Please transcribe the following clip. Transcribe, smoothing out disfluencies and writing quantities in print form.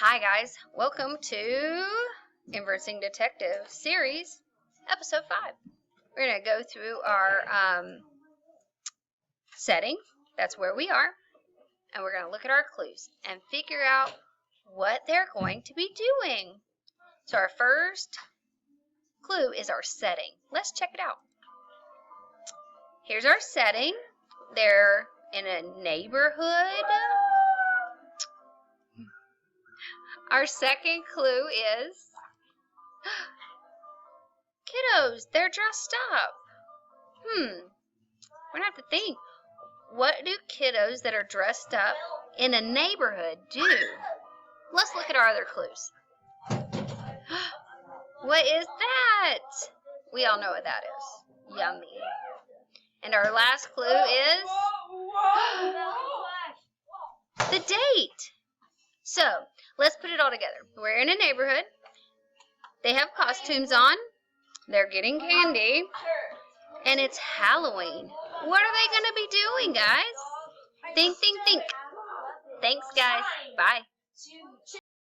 Hi guys, welcome to Inversing Detective Series, Episode 5. We're going to go through our setting, that's where we are, and we're going to look at our clues and figure out what they're going to be doing. So our first clue is our setting. Let's check it out. Here's our setting. They're in a neighborhood. Our second clue is kiddos. They're dressed up. We're gonna have to think. What do kiddos that are dressed up in a neighborhood do? Let's look at our other clues. What is that? We all know what that is. Yummy. And our last clue is the date. So, let's put it all together. We're in a neighborhood. They have costumes on. They're getting candy. And it's Halloween. What are they going to be doing, guys? Think, think, think. Thanks, guys. Bye.